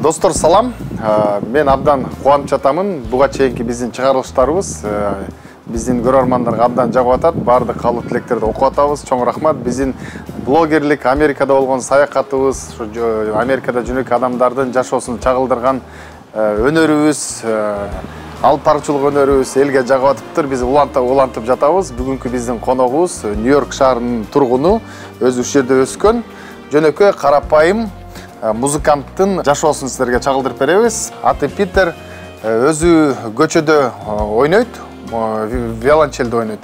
Достор салам. Мен абдан кубанып жатамын. Буга чейинки биздин чыгарылыштарыбыз биздин көрөрмандарга абдан жагып атат. Бардык каалуу тилектерди окуп атабыз. Чоң рахмат. Биздин блогерлик, Америкада болгон саякатыбыз, Америкада жүргөн адамдардын жашоосун чагылдырган өнөрүбүз, алып баруучулук өнөрүбүз элге жагып атыптыр. Биз улантып жатабыз. Бүгүнкү биздин коногубуз Нью-Йорк шаарынын тургуну, өзү ушул жерде өскөн, жөнөкөй карапайым музыканттын жашоосун силерге чагылдырып беребиз. Аты Питер, өзү көчөдө ойнойт, виолончелде ойнойт.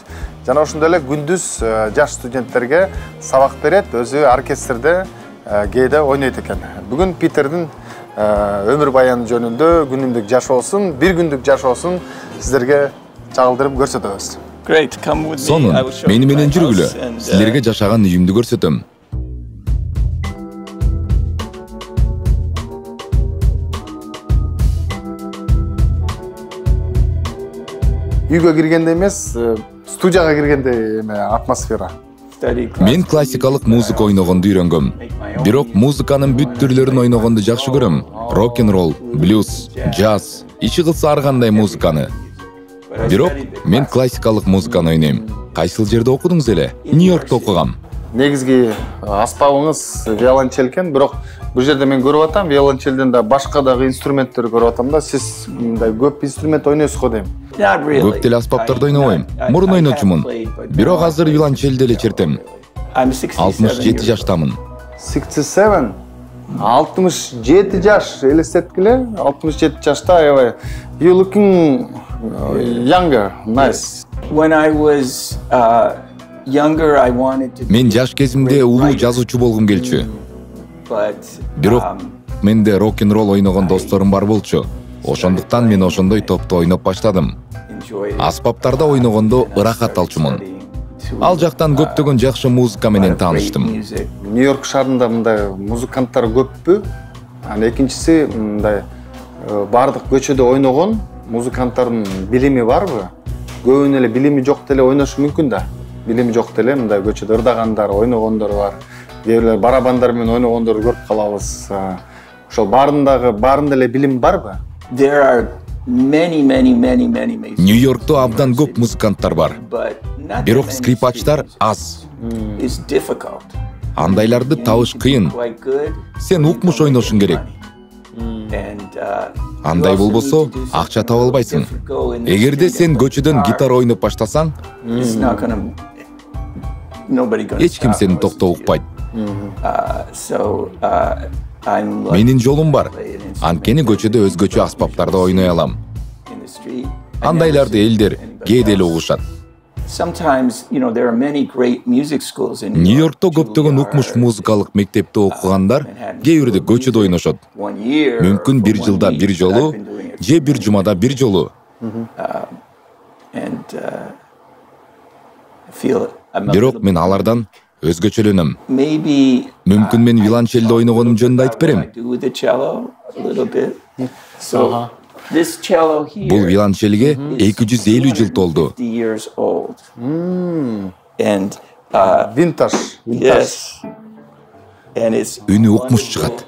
Жана ошондой эле күндүз жаш студенттерге сабак берет, өзү оркестрде кээде ойнойт экен. Бүгүн Питердин өмүр баяны жөнүндө күнүмдүк жашоосун, бир күндүк жашоосун силерге чагылдырып көрсөтөбүз. Сонун, мени менен жүргүлө. Силерге жашаган үйүмдү көрсөтөм. Үйгө киргенде эмес, студияга киргенде атмосфера. Мен классикалык музыка ойногонду үйрөнгөм. Бирок музыканын бүт түрлөрүн ойногонду жакшы көрөм. Рок-н-ролл, блюз, джаз, ичи кылса ар кандай музыканы. Бирок мен классикалык музыканы ойнойм. Кайсыл жерде окудуңуз эле? Нью-Йоркто окугам. Негизги аспабыңыз виолончель экен, бирок бул жерде мен көрүп атам, виолончелден да башка дагы инструменттерди көрүп атам да. Сиз мындай көп инструмент ойнойсуз го дейм. Көп деле аспаптарды ойнобойм. Мурун ойночумун. Бирок азыр виолончельди эле чертем. 67 жаштамын. 67? 67 жаш, элестеткиле. 67 жашта, аябай. You looking younger, nice. When I was younger, I wanted to. Мен жаш кезимде улуу жазуучу болгум келчү. Бирок менде рок-н-ролл ойногон досторум бар болчу. Ошондуктан мен ошондой топто ойноп баштадым. Аспаптарда ойногондо ырахат алчумун. Ал жактан көптөгөн жакшы музыка менен тааныштым. Нью-Йорк шаарында мындай музыканттар көппү? Экинчиси мындай бардык көчөдө ойногон музыканттардын билими барбы? Көбүнүн эле билими жок деле ойношу мүмкүн да. Билими жок деле мындай көчөдө ырдагандар, ойногондор бар. Кээ барабандар менен ойногондорду көрүп калабыз. Ошол баарында эле билим барбы? There are many. Нью-Йоркто абдан көп музыканттар бар. Бирок скрипачтар аз. It's difficult. Андайларды табыш кыйын. Сен укмуш ойношуң керек. Андай болбосо акча таба албайсың. Эгерде сен көчөдөн гитара ойноп баштасаң, эч ким сени токтоп укпайт. Менин жолум бар. Анткени көчөдө өзгөчө аспаптарды ойной алам. Андайларды элдер кээде эле угушат. Нью-Йоркто көптөгөн укмуш музыкалык мектепте окугандар кээ бирде көчөдө ойношот. Мүмкүн бир жылда бир жолу, же бир жумада бир жолу. Бирок мен алардан өзгөчөлөнөм. Мүмкүн мен виолончелде ойногонум жөнүндө айтып берем. Бул виолончелге 250 жыл толду. Винтаж. Үнү укмуш чыгат.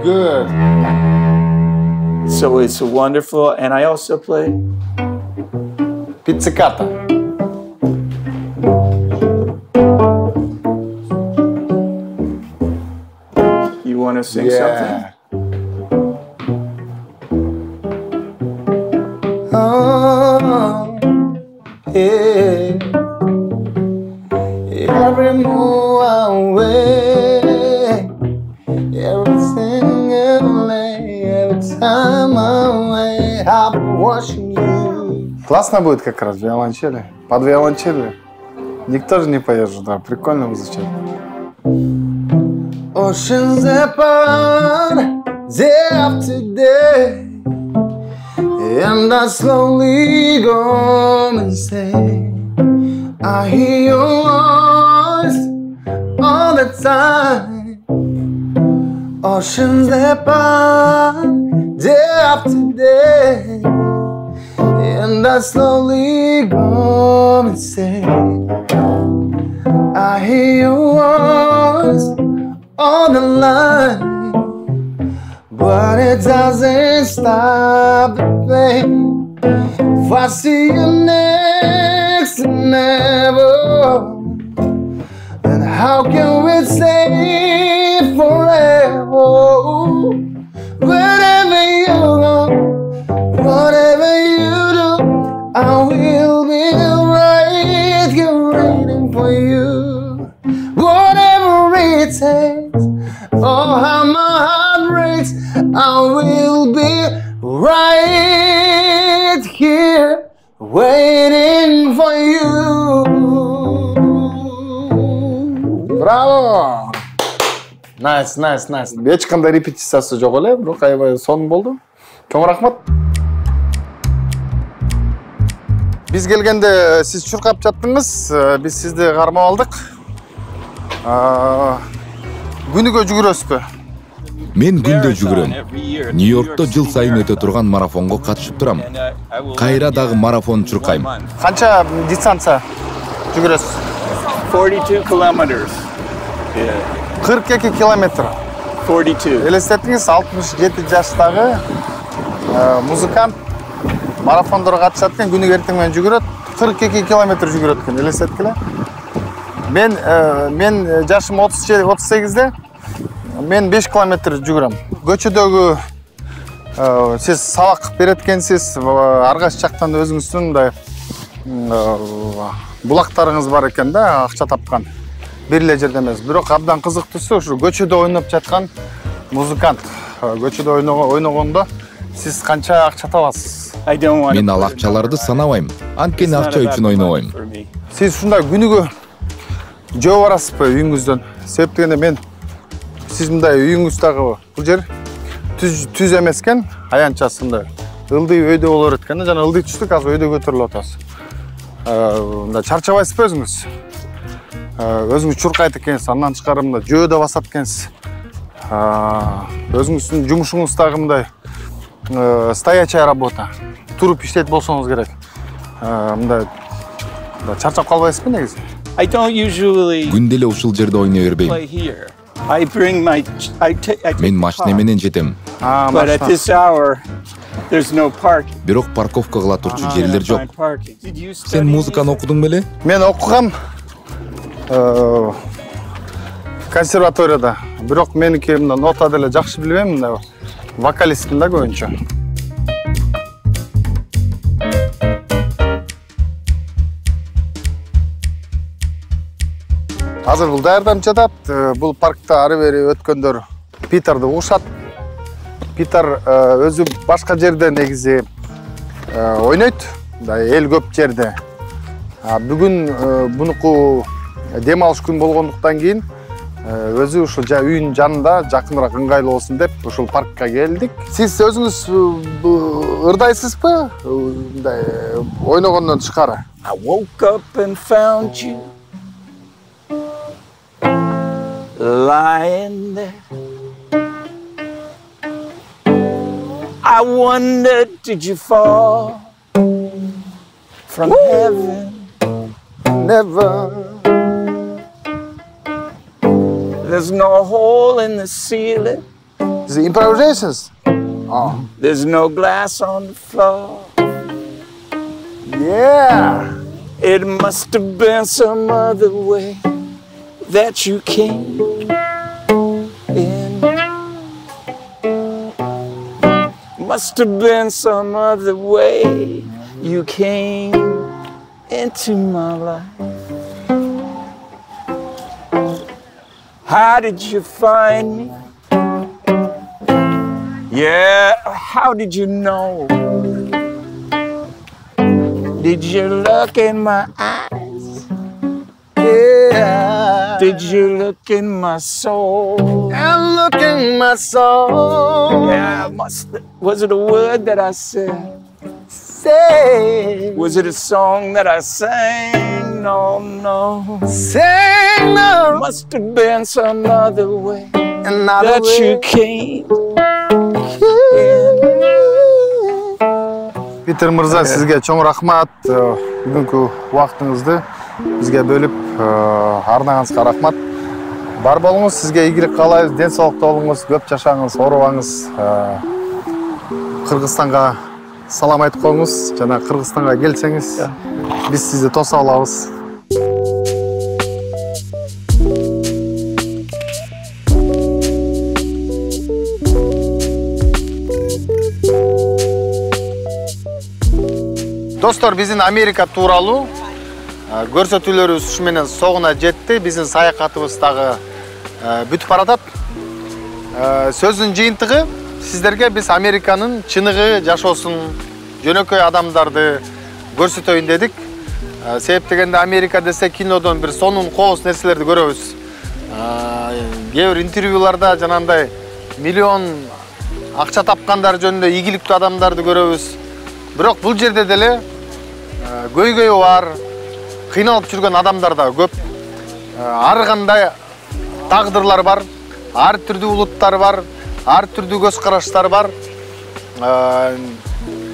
Good. So it's wonderful, and I also play Pizzicato. You want to sing something? Oh, yeah. Every move away, everything every time away, I've been watching you. Классно будет как раз виолончели. Под виолончели. Никто же не поет же, да, прикольно звучит. Oceans apart, day after day, and I slowly go insane. I hear your voice on a time. Oceans that bind day after day, and I slowly go insane. I hear your voice on the line, but it doesn't stop the pain. If I see you next to never, then how can we stay forever? Wherever you go, whatever you do, I will be right here waiting for you. Whatever it takes, oh how my heart breaks, I will be right here waiting for you. Bravo. Nice. Эч кандай репетициясы жок эле, бирок аябай сонун болду. Чоң рахмат. Биз келгенде сиз чуркап жаттыңыз, биз сизди кармап алдык. Күнүгө жүгүрөсүзбү? Мен күндө жүгүрөм. Нью-Йоркто жыл сайын өтө турган марафонго катышып турам. Кайра дагы марафон чуркайм. Канча дистанция жүгүрөсүз? 42 kilometers. 42 километр. 42. Элестетиңиз, 67 жаштагы музыкант марафондорго катышат экен, күнүгө эртең менен жүгүрөт, 42 километр жүгүрөт экен. Элестеткиле. Мен жашым 38-де, мен 5 километр жүгүрөм. Көчөдөгү сиз сабак берет экенсиз, аргаш жактан өзүңүздүн мындай булактарыңыз бар экен да, акча тапкан. Бир эле жерде эмес, бирок абдан кызыктуусу ушу көчөдө ойноп жаткан музыкант. Көчөдө ойногондо сиз канча акча табасыз? Мен ал акчаларды санабайм. Анткени акча үчүн ойнобойм. Сиз ушундай күнүгө жөө барасызбы үйүңүздөн? Себеп дегенде мен сиз мындай үйүңүз дагы бул жер түз эмес экен, аянтчасында. Ылдый өйдө боло берет экен, жана ылдый түштүк, азыр өйдө көтөрүлүп атабыз. Мындай чарчабайсызбы өзүңүз? Өзүңүз чуркайт экенсиз, андан тышкары мындай жөө да басат экенсиз. Өзүңүздүн жумушуңуз дагы мындай стоячая работа. Туруп иштейт болсоңуз керек. Мындай чарчап калбайсызбы негизи? Күндө эле ушул жерде ойной бербейм. Мен машина менен жетем. Бирок парковка кыла турчу жерлер жок. Сен музыканы окудуң беле? Мен окугам консерваторияда. Бирок меники мына нота деле жакшы билбейм, мына вокалистмин да көбүнчө. Азыр бул даярданып жатат. Бул паркта ары бери өткөндөр Питерди угушат. Питер өзү башка жерде негизи ойнойт, эл көп жерде. Бүгүн бунуку дем алыш күн болгондуктан кийин өзү ушул үйүнүн жанында жакыныраак ыңгайлуу болсун деп ушул паркка келдик. Сиз өзүңүз ырдайсызбы? Мындай ойногондон тышкары. I woke up and found you lying there. I wondered, did you fall from heaven? Never. There's no hole in the ceiling. The improvisations. Oh. There's no glass on the floor. Yeah. It must have been some other way that you came in. Must have been some other way you came into my life. How did you find me? Yeah, how did you know? Did you look in my eyes? Yeah. Did you look in my soul? And look in my soul. Yeah, was it a word that I said? Say. Was it a song that I sang? no, no. Say no. Must have been some other way Another that way. you came. Питер мырза, сизге чоң рахмат. Бүгүнкү убактыңызды бизге бөлүп арнагансызга рахмат. Бар болуңуз, сизге ийгилик каалайбыз, ден соолукта болуңуз, көп жашаңыз, оорубаңыз. Кыргызстанга салам айтып коюңуз, жана Кыргызстанга келсеңиз, биз сизди тоса алабыз. Достор, биздин Америка тууралуу көрсөтүүлөрүбүз ушу менен согуна жетти. Биздин саякатыбыз дагы бүтүп баратат. Сөздүн жыйынтыгы сиздерге биз Американын чыныгы жашоосун, жөнөкөй адамдарды көрсөтөйүн дедик. Себеп дегенде Америка десе кинодон бир сонун кооз нерселерди көрөбүз. Кээ бир интервьюларда жанагындай миллион акча тапкандар жөнүндө ийгиликтүү адамдарды көрөбүз. Бирок бул жерде деле көйгөйү бар, кыйналып жүргөн адамдар да көп. Ар кандай тагдырлар бар, ар түрдүү улуттар бар, ар түрдүү көз караштар бар.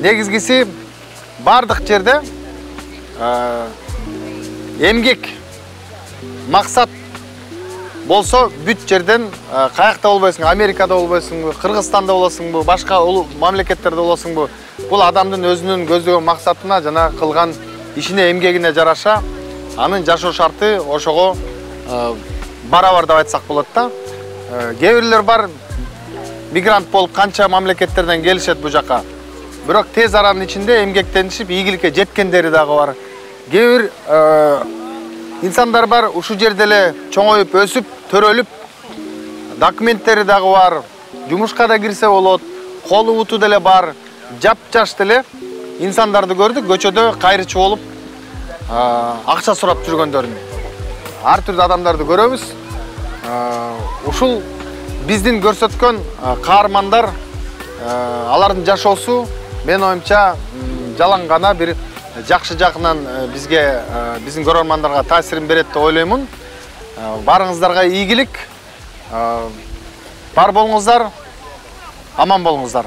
Негизгиси бардык жерде эмгек максат болсо бүт жерден каякта болбойсуң, Америкада болбойсуңбу, Кыргызстанда болосуңбу, башка мамлекеттерде болосуңбу, бул адамдын өзүнүн көздөгөн максатына жана кылган ишине, эмгегине жараша анын жашоо шарты ошого барабар деп айтсак болот да. Кээ бирлер бар, мигрант болуп канча мамлекеттерден келишет бу жака. Бирок тез аранын ичинде эмгектенишип ийгиликке жеткендери дагы бар. Кээ бир инсандар бар, ушу жерде эле чоңоюп, өсүп, төрөлүп, документтери дагы бар, жумушка да кирсе болот, колу буту деле бар, жап-жаш деле инсандарды көрдүк, көчөдө кайрычы болуп, акча сурап жүргөндөрүн. Ар түрдүү адамдарды көрөбүз. Ушул биздин көрсөткөн каармандар, алардын жашоосу мен оюмча жалаң гана бир жакшы жагынан бизге, биздин көрөрмандарга таасирин берет деп ойлоймун. Барыңыздарга ийгилик. Бар болуңуздар, аман болуңуздар.